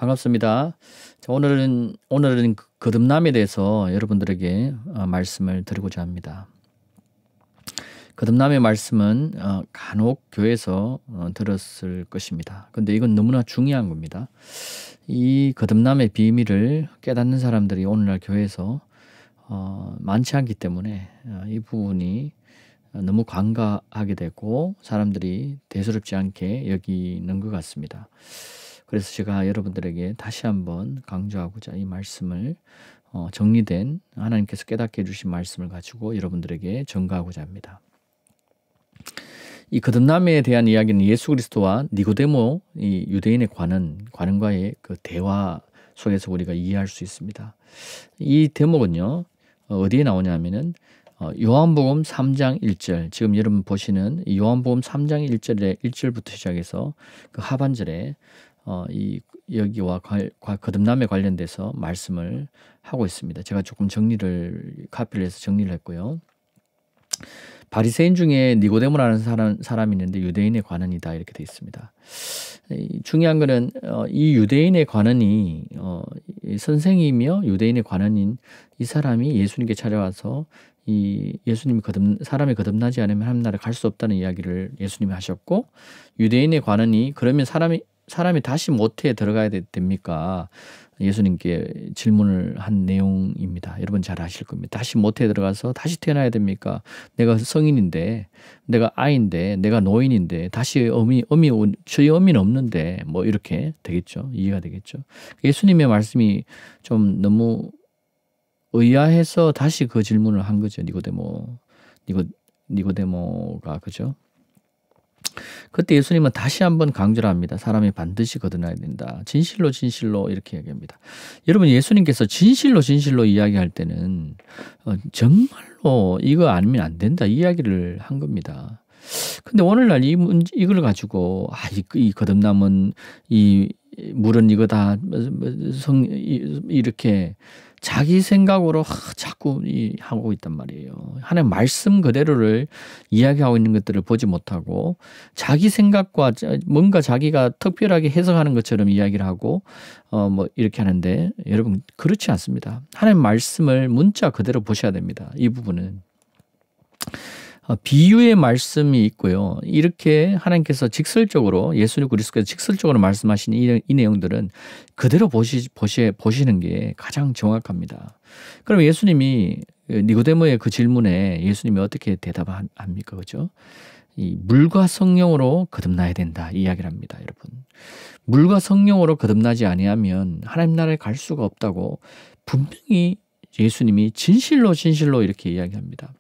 반갑습니다. 자, 오늘은 거듭남에 대해서 여러분들에게 말씀을 드리고자 합니다. 거듭남의 말씀은 간혹 교회에서 들었을 것입니다. 근데 이건 너무나 중요한 겁니다. 이 거듭남의 비밀을 깨닫는 사람들이 오늘날 교회에서 많지 않기 때문에 이 부분이 너무 간과하게 되고 사람들이 대수롭지 않게 여기는 것 같습니다. 그래서 제가 여러분들에게 다시 한번 강조하고자 이 말씀을 정리된 하나님께서 깨닫게 해주신 말씀을 가지고 여러분들에게 전가하고자 합니다. 이 거듭남에 대한 이야기는 예수 그리스도와 니고데모 이 유대인의 관원과의 그 대화 속에서 우리가 이해할 수 있습니다. 이 대목은요 어디에 나오냐면은 요한복음 3장 1절, 지금 여러분 보시는 요한복음 3장 1절에 1절부터 시작해서 그 하반절에 여기와 거듭남에 관련돼서 말씀을 하고 있습니다. 제가 조금 카피를 해서 정리를 했고요. 바리새인 중에 니고데모라는 사람이 있는데 유대인의 관원이다 이렇게 되어 있습니다. 중요한 것은 이 유대인의 관원이 선생이며 유대인의 관원인 이 사람이 예수님께 찾아와서 이 예수님이 사람이 거듭나지 않으면 하나님 나라에 갈 수 없다는 이야기를 예수님이 하셨고, 유대인의 관원이 그러면 사람이 다시 모태에 들어가야 됩니까? 예수님께 질문을 한 내용입니다. 여러분 잘 아실 겁니다. 다시 모태에 들어가서 다시 태어나야 됩니까? 내가 성인인데, 내가 아이인데, 내가 노인인데, 다시 저희 어미는 없는데, 뭐 이렇게 되겠죠. 이해가 되겠죠. 예수님의 말씀이 좀 너무 의아해서 다시 그 질문을 한 거죠. 니고데모가 그죠? 그때 예수님은 다시 한번 강조를 합니다. 사람이 반드시 거듭나야 된다. 진실로 진실로 이렇게 얘기합니다. 여러분, 예수님께서 진실로 이야기할 때는 정말로 이거 아니면 안 된다 이야기를 한 겁니다. 근데 오늘날 이걸 가지고 이 거듭남은 이 물은 이거다 이렇게 자기 생각으로 자꾸 하고 있단 말이에요. 하나님 말씀 그대로를 이야기하고 있는 것들을 보지 못하고 자기 생각과 뭔가 자기가 특별하게 해석하는 것처럼 이야기를 하고 뭐 이렇게 하는데, 여러분 그렇지 않습니다. 하나님 말씀을 문자 그대로 보셔야 됩니다. 이 부분은 비유의 말씀이 있고요. 이렇게 하나님께서 직설적으로, 예수 그리스도께서 직설적으로 말씀하신 이 내용들은 그대로 보시는 게 가장 정확합니다. 그럼 예수님이 니고데모의 그 질문에 예수님이 어떻게 대답합니까? 그죠? 이 물과 성령으로 거듭나야 된다 이 이야기를 합니다. 여러분, 물과 성령으로 거듭나지 아니하면 하나님 나라에 갈 수가 없다고 분명히 예수님이 진실로 이렇게 이야기합니다.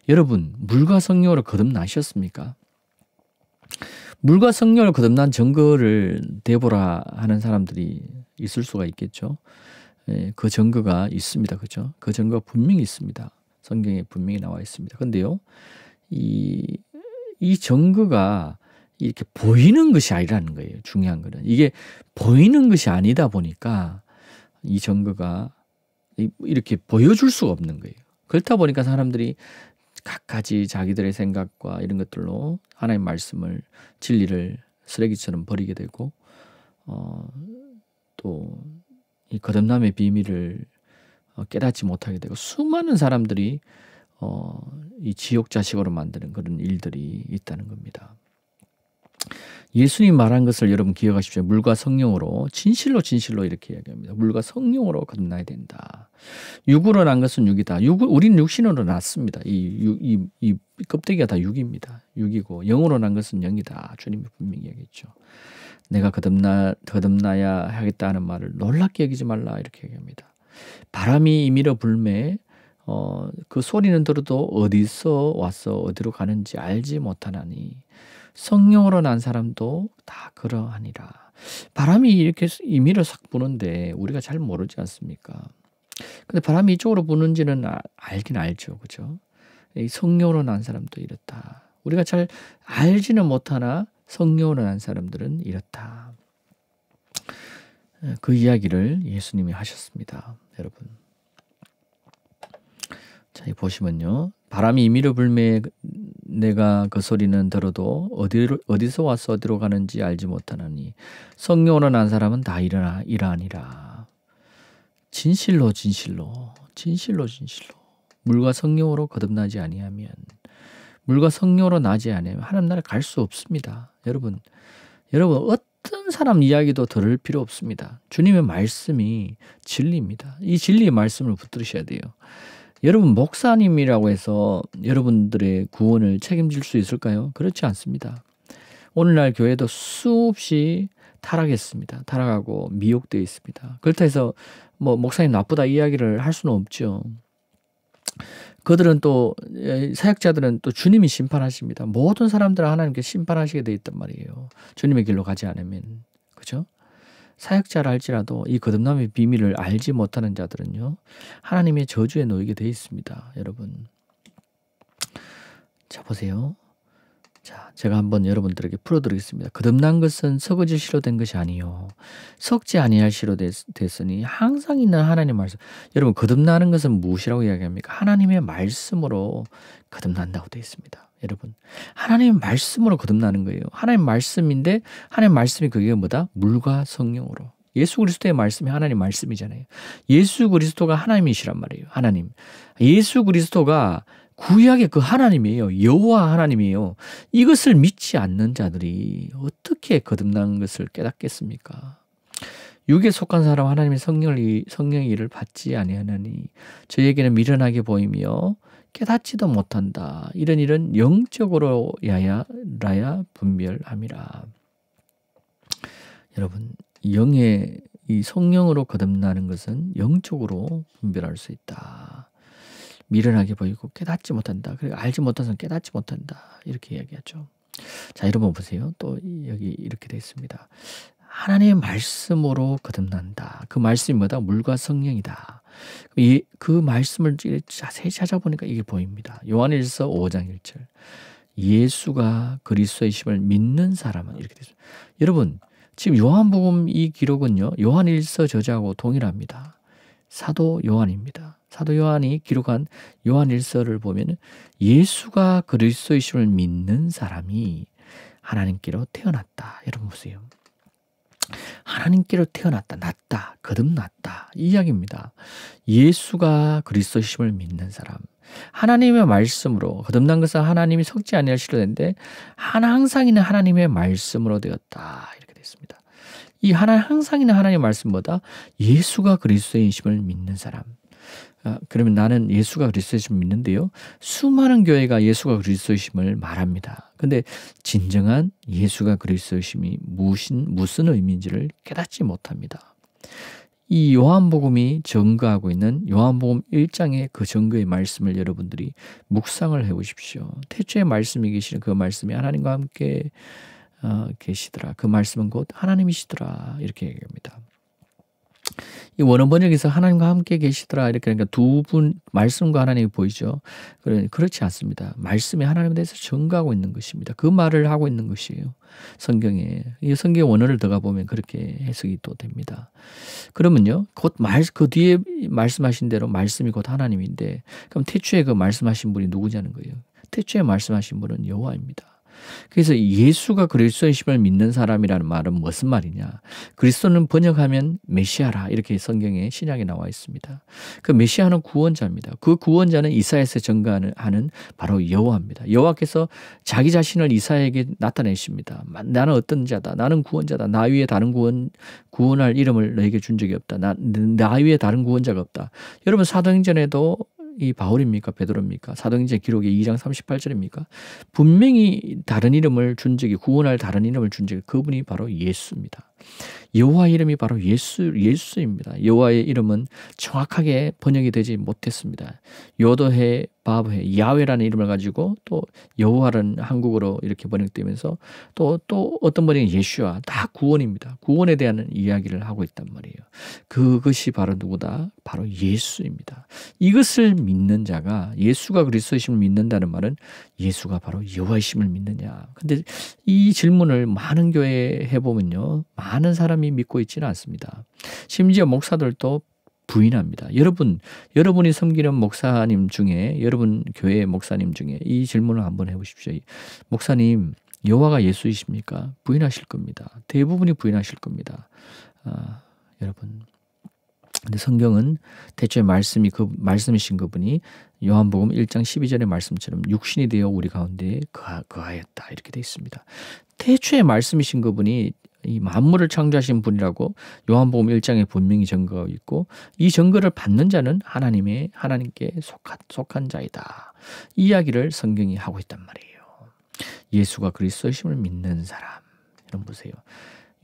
여러분, 물과 성령으로 거듭나셨습니까? 물과 성령으로 거듭난 증거를 대보라 하는 사람들이 있을 수가 있겠죠. 그 증거가 있습니다. 그죠? 그 증거가 분명히 있습니다. 성경에 분명히 나와 있습니다. 근데요, 이 증거가 이렇게 보이는 것이 아니라는 거예요. 중요한 거는. 이게 보이는 것이 아니다 보니까 이 증거가 이렇게 보여줄 수가 없는 거예요. 그렇다 보니까 사람들이 각가지 자기들의 생각과 이런 것들로 하나님의 말씀을, 진리를 쓰레기처럼 버리게 되고 또 이 거듭남의 비밀을 깨닫지 못하게 되고, 수많은 사람들이 이 지옥 자식으로 만드는 그런 일들이 있다는 겁니다. 예수님 말한 것을 여러분 기억하십시오. 물과 성령으로 진실로 이렇게 이야기합니다. 물과 성령으로 거듭나야 된다. 육으로 난 것은 육이다. 우리는 육신으로 났습니다. 이 껍데기가 다 육입니다. 육이고 영으로 난 것은 영이다. 주님이 분명히 얘기했죠. 내가 거듭나야 하겠다 하는 말을 놀랍게 여기지 말라 이렇게 얘기합니다. 바람이 이밀어 불매 그 소리는 들어도 어디서 와서 어디로 가는지 알지 못하나니 성령으로 난 사람도 다 그러하니라. 바람이 이렇게 임의로 싹 부는데 우리가 잘 모르지 않습니까? 근데 바람이 이쪽으로 부는지는 알긴 알죠. 그죠? 이 성령으로 난 사람도 이렇다. 우리가 잘 알지는 못하나 성령으로 난 사람들은 이렇다. 그 이야기를 예수님이 하셨습니다. 여러분. 자, 이 보시면요. 바람이 임의로 불매 내가 그 소리는 들어도 어디서 와서 어디로 가는지 알지 못하나니 성령으로 난 사람은 다 이러하니라. 진실로 진실로 진실로 진실로 물과 성령으로 거듭나지 아니하면, 물과 성령으로 나지 아니하면 하나님 나라에 갈 수 없습니다. 여러분 어떤 사람 이야기도 들을 필요 없습니다. 주님의 말씀이 진리입니다. 이 진리의 말씀을 붙들으셔야 돼요. 여러분 목사님이라고 해서 여러분들의 구원을 책임질 수 있을까요? 그렇지 않습니다. 오늘날 교회도 수없이 타락했습니다. 타락하고 미혹되어 있습니다. 그렇다 해서 뭐 목사님 나쁘다 이야기를 할 수는 없죠. 그들은 또 사역자들은 또 주님이 심판하십니다. 모든 사람들을 하나님께 심판하시게 돼 있단 말이에요. 주님의 길로 가지 않으면. 그죠? 사역자라 할지라도 이 거듭남의 비밀을 알지 못하는 자들은요, 하나님의 저주에 놓이게 돼 있습니다. 여러분. 자, 보세요. 자, 제가 한번 여러분들에게 풀어드리겠습니다. 거듭난 것은 썩어질 시로 된 것이 아니요 썩지 아니할 시로 됐으니 항상 있는 하나님의 말씀. 여러분 거듭나는 것은 무엇이라고 이야기합니까? 하나님의 말씀으로 거듭난다고 되어 있습니다. 여러분 하나님의 말씀으로 거듭나는 거예요. 하나님의 말씀인데 하나님의 말씀이 그게 뭐다? 물과 성령으로. 예수 그리스도의 말씀이 하나님 말씀이잖아요. 예수 그리스도가 하나님이시란 말이에요. 하나님. 예수 그리스도가 구약의 그 하나님이에요. 여호와 하나님이에요. 이것을 믿지 않는 자들이 어떻게 거듭난 것을 깨닫겠습니까? 육에 속한 사람 하나님의 성령의 일을 받지 아니하나니 저에게는 미련하게 보이며 깨닫지도 못한다. 이런 일은 영적으로 라야 분별함이라. 여러분 영의 이 성령으로 거듭나는 것은 영적으로 분별할 수 있다. 미련하게 보이고 깨닫지 못한다. 그리고 알지 못해서는 깨닫지 못한다. 이렇게 이야기하죠. 자, 여러분 보세요. 또 여기 이렇게 되어 있습니다. 하나님의 말씀으로 거듭난다. 그 말씀이 뭐다? 물과 성령이다. 그 말씀을 자세히 찾아보니까 이게 보입니다. 요한일서 5장 1절. 예수가 그리스도이심을 믿는 사람은 이렇게 되어 있습니다. 여러분 지금 요한복음 이 기록은요. 요한일서 저자하고 동일합니다. 사도 요한입니다. 사도 요한이 기록한 요한일서를 보면 예수가 그리스도이심을 믿는 사람이 하나님께로 태어났다. 여러분 보세요. 하나님께로 태어났다. 났다. 거듭났다. 이 이야기입니다. 예수가 그리스도이심을 믿는 사람. 하나님의 말씀으로 거듭난 것은 하나님이 썩지 아니할 시로 된데 항상 있는 하나님의 말씀으로 되었다. 이렇게 됐습니다. 이 항상 있는 하나님의 말씀보다 예수가 그리스도이심을 믿는 사람. 그러면 나는 예수가 그리스도이심을 믿는데요. 수많은 교회가 예수가 그리스도이심을 말합니다. 근데 진정한 예수가 그리스도이심이 무슨 의미인지를 깨닫지 못합니다. 이 요한복음이 증거하고 있는 요한복음 1장의 그 증거의 말씀을 여러분들이 묵상을 해보십시오. 태초에 말씀이 계시는 그 말씀이 하나님과 함께 계시더라. 그 말씀은 곧 하나님이시더라. 이렇게 얘기합니다. 이 원어 번역에서 하나님과 함께 계시더라 이렇게 하니까 두 분 말씀과 하나님이 보이죠. 그렇지 않습니다. 말씀이 하나님에 대해서 증거하고 있는 것입니다. 그 말을 하고 있는 것이에요. 성경에. 이 성경의 원어를 들어가 보면 그렇게 해석이 또 됩니다. 그러면요. 그 뒤에 말씀하신 대로 말씀이 곧 하나님인데 그럼 태초에 그 말씀하신 분이 누구냐는 거예요. 태초에 말씀하신 분은 여호와입니다. 그래서 예수가 그리스도이심을 믿는 사람이라는 말은 무슨 말이냐? 그리스도는 번역하면 메시아라 이렇게 성경에 신약에 나와 있습니다. 그 메시아는 구원자입니다. 그 구원자는 이사야에서 증거하는 바로 여호와입니다. 여호와께서 자기 자신을 이사야에게 나타내십니다. 나는 어떤 자다. 나는 구원자다. 나 위에 다른 구원할 이름을 너에게 준 적이 없다. 나 위에 다른 구원자가 없다. 여러분 사도행전에도 이 바울입니까? 베드로입니까? 사도행전 기록의 2장 38절입니까? 분명히 다른 이름을 준 적이 구원할 다른 이름을 준 적이 그분이 바로 예수입니다. 여호와 이름이 바로 예수입니다. 여호와의 이름은 정확하게 번역이 되지 못했습니다. 요도해 바브해 야훼라는 이름을 가지고 또 여호와라는 한국어로 이렇게 번역되면서 또 어떤 번역은 예슈아 다 구원입니다. 구원에 대한 이야기를 하고 있단 말이에요. 그것이 바로 누구다? 바로 예수입니다. 이것을 믿는 자가 예수가 그리스도이심을 믿는다는 말은 예수가 바로 여호와이심을 믿느냐. 근데 이 질문을 많은 교회에 해보면요. 많은 사람이 믿고 있지는 않습니다. 심지어 목사들도 부인합니다. 여러분이 섬기는 목사님 중에, 여러분 교회 목사님 중에 이 질문을 한번 해보십시오. 목사님, 여호와가 예수이십니까? 부인하실 겁니다. 대부분이 부인하실 겁니다. 여러분. 근데 성경은 대초에 말씀이신 그분이 요한복음 1장 12절의 말씀처럼 육신이 되어 우리 가운데 거하였다. 이렇게 되어 있습니다. 태초에 말씀이신 그분이 이 만물을 창조하신 분이라고 요한복음 1장에 분명히 증거하고 있고, 이 증거를 받는 자는 하나님께 속한 자이다. 이 이야기를 성경이 하고 있단 말이에요. 예수가 그리스도이심을 믿는 사람. 여러분 보세요.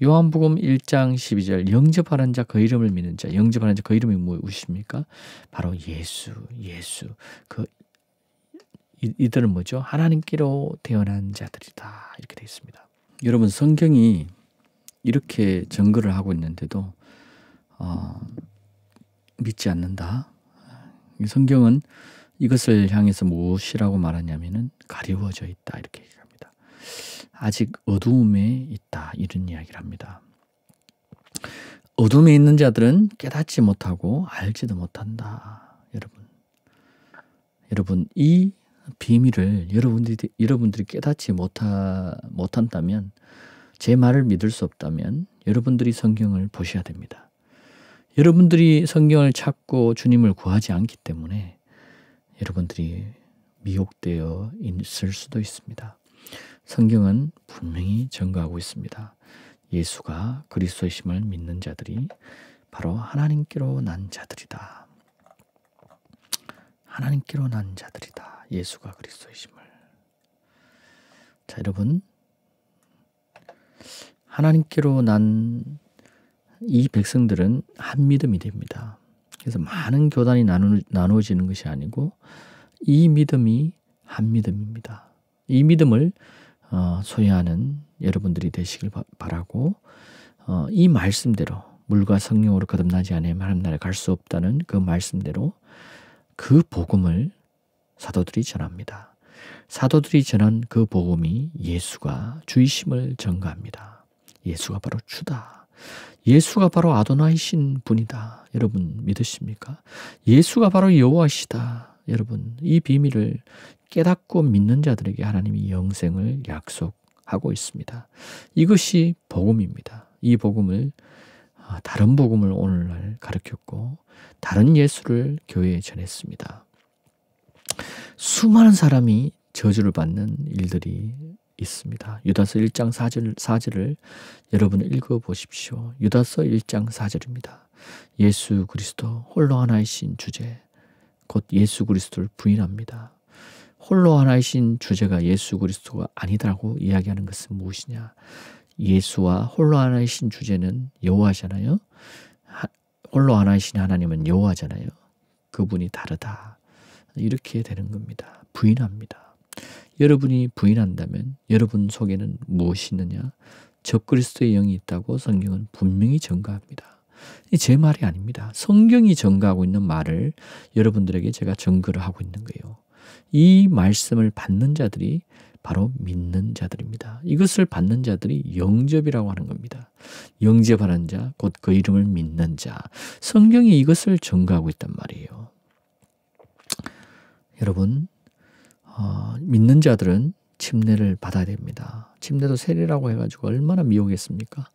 요한복음 1장 12절 영접하는 자 그 이름을 믿는 자, 영접하는 자 그 이름이 무엇입니까? 바로 예수. 이들은 뭐죠? 하나님께로 태어난 자들이다. 이렇게 되어 있습니다. 여러분, 성경이 이렇게 증거를 하고 있는데도 믿지 않는다. 성경은 이것을 향해서 무엇이라고 말하냐면은 가리워져 있다. 이렇게 얘기합니다. 아직 어두움에 있다. 이런 이야기를 합니다. 어둠에 있는 자들은 깨닫지 못하고 알지도 못한다. 여러분 이 비밀을 여러분들이 깨닫지 못한다면, 제 말을 믿을 수 없다면 여러분들이 성경을 보셔야 됩니다. 여러분들이 성경을 찾고 주님을 구하지 않기 때문에 여러분들이 미혹되어 있을 수도 있습니다. 성경은 분명히 증거하고 있습니다. 예수가 그리스도이심을 믿는 자들이 바로 하나님께로 난 자들이다. 하나님께로 난 자들이다. 예수가 그리스도이심을. 자, 여러분, 하나님께로 난 이 백성들은 한 믿음이 됩니다. 그래서 많은 교단이 나누어지는 것이 아니고 이 믿음이 한 믿음입니다. 이 믿음을 소유하는 여러분들이 되시길 바라고, 이 말씀대로 물과 성령으로 거듭나지 않으면 하나님 나라에 갈 수 없다는 그 말씀대로 그 복음을 사도들이 전합니다. 사도들이 전한 그 복음이 예수가 주이심을 증거합니다. 예수가 바로 주다. 예수가 바로 아도나이신 분이다. 여러분 믿으십니까? 예수가 바로 여호와시다. 여러분, 이 비밀을 깨닫고 믿는 자들에게 하나님이 영생을 약속하고 있습니다. 이것이 복음입니다. 이 복음을, 다른 복음을 오늘날 가르쳤고 다른 예수를 교회에 전했습니다. 수많은 사람이 저주를 받는 일들이 있습니다. 유다서 1장 4절을 여러분 읽어보십시오. 유다서 1장 4절입니다. 예수 그리스도 홀로 하나이신 주제, 곧 예수 그리스도를 부인합니다. 홀로 하나이신 주제가 예수 그리스도가 아니다라고 이야기하는 것은 무엇이냐? 예수와 홀로 하나이신 주제는 여호와잖아요. 홀로 하나이신 하나님은 여호와잖아요. 그분이 다르다. 이렇게 되는 겁니다. 부인합니다. 여러분이 부인한다면 여러분 속에는 무엇이 있느냐? 적그리스도의 영이 있다고 성경은 분명히 증거합니다. 제 말이 아닙니다. 성경이 증거하고 있는 말을 여러분들에게 제가 증거를 하고 있는 거예요. 이 말씀을 받는 자들이 바로 믿는 자들입니다. 이것을 받는 자들이 영접이라고 하는 겁니다. 영접하는 자, 곧 그 이름을 믿는 자. 성경이 이것을 증거하고 있단 말이에요. 여러분, 믿는 자들은 침례를 받아야 됩니다. 침례도 세례라고 해가지고 얼마나 미혹했습니까?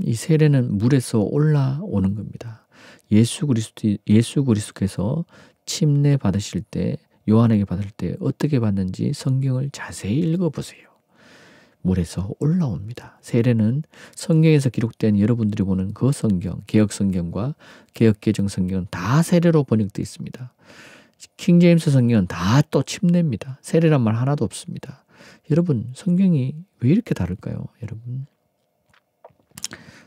이 세례는 물에서 올라오는 겁니다. 예수 그리스도께서 침례 받으실 때, 요한에게 받을 때 어떻게 받는지 성경을 자세히 읽어보세요. 물에서 올라옵니다. 세례는 성경에서 기록된 여러분들이 보는 그 성경, 개역 성경과 개역 개정 성경은 다 세례로 번역되어 있습니다. 킹제임스 성경은 다 또 침례입니다. 세례란 말 하나도 없습니다. 여러분, 성경이 왜 이렇게 다를까요? 여러분,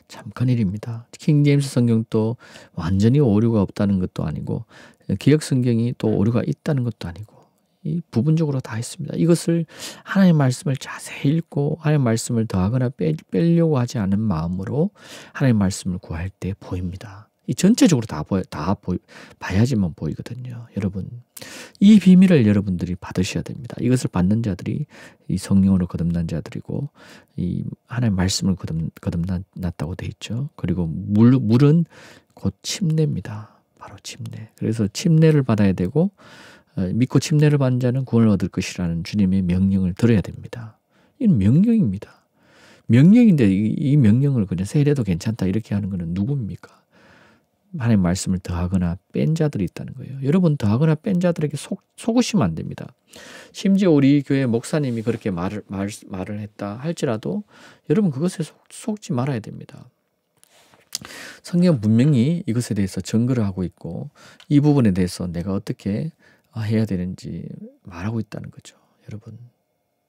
참 큰일입니다. 킹제임스 성경도 완전히 오류가 없다는 것도 아니고, 개역 성경이 또 오류가 있다는 것도 아니고, 이 부분적으로 다 있습니다. 이것을 하나님의 말씀을 자세히 읽고 하나님의 말씀을 더하거나 빼려고 하지 않은 마음으로 하나님의 말씀을 구할 때 보입니다. 이 전체적으로 봐야지만 보이거든요. 여러분, 이 비밀을 여러분들이 받으셔야 됩니다. 이것을 받는 자들이 이 성령으로 거듭난 자들이고, 이 하나님의 말씀을 거듭났다고 돼 있죠. 그리고 물은 곧 침례입니다. 바로 침례. 그래서 침례를 받아야 되고 믿고 침례를 받은 자는 구원을 얻을 것이라는 주님의 명령을 들어야 됩니다. 이건 명령입니다. 명령인데 이 명령을 그냥 세례도 괜찮다 이렇게 하는 것은 누굽니까? 하나님의 말씀을 더하거나 뺀 자들이 있다는 거예요. 여러분 더하거나 뺀 자들에게 속으시면 안 됩니다. 심지어 우리 교회 목사님이 그렇게 말을 했다 할지라도 여러분 그것에 속지 말아야 됩니다. 성경은 분명히 이것에 대해서 증거를 하고 있고 이 부분에 대해서 내가 어떻게 해야 되는지 말하고 있다는 거죠. 여러분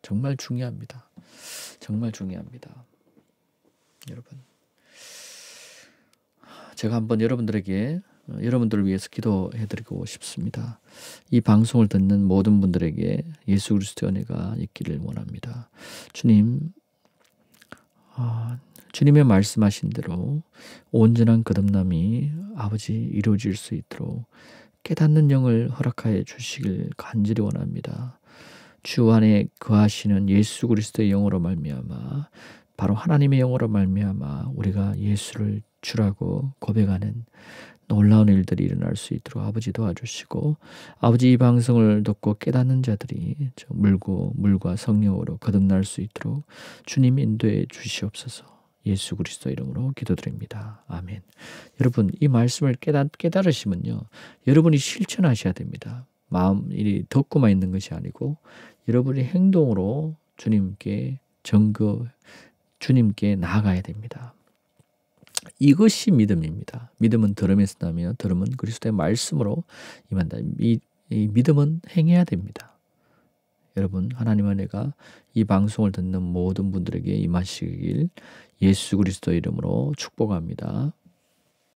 정말 중요합니다. 정말 중요합니다. 여러분 제가 한번 여러분들에게 여러분들을 위해서 기도해드리고 싶습니다. 이 방송을 듣는 모든 분들에게 예수 그리스도의 은혜가 있기를 원합니다. 주님, 주님의 말씀하신 대로 온전한 거듭남이 아버지 이루어질 수 있도록 깨닫는 영을 허락하여 주시길 간절히 원합니다. 주 안에 거하시는 예수 그리스도의 영으로 말미암아 바로 하나님의 영으로 말미암아 우리가 예수를 주라고 고백하는 놀라운 일들이 일어날 수 있도록 아버지 도와주시고 아버지 이 방송을 듣고 깨닫는 자들이 물과 성령으로 거듭날 수 있도록 주님 인도해 주시옵소서. 예수 그리스도 이름으로 기도드립니다. 아멘. 여러분 이 말씀을 깨달으시면요. 여러분이 실천하셔야 됩니다. 마음이 듣고만 있는 것이 아니고 여러분의 행동으로 주님께 주님께 나아가야 됩니다. 이것이 믿음입니다. 믿음은 들음에서 나며 들음은 그리스도의 말씀으로 임한다. 이 믿음은 행해야 됩니다. 여러분 하나님의 은혜가 이 방송을 듣는 모든 분들에게 임하시길 예수 그리스도 이름으로 축복합니다.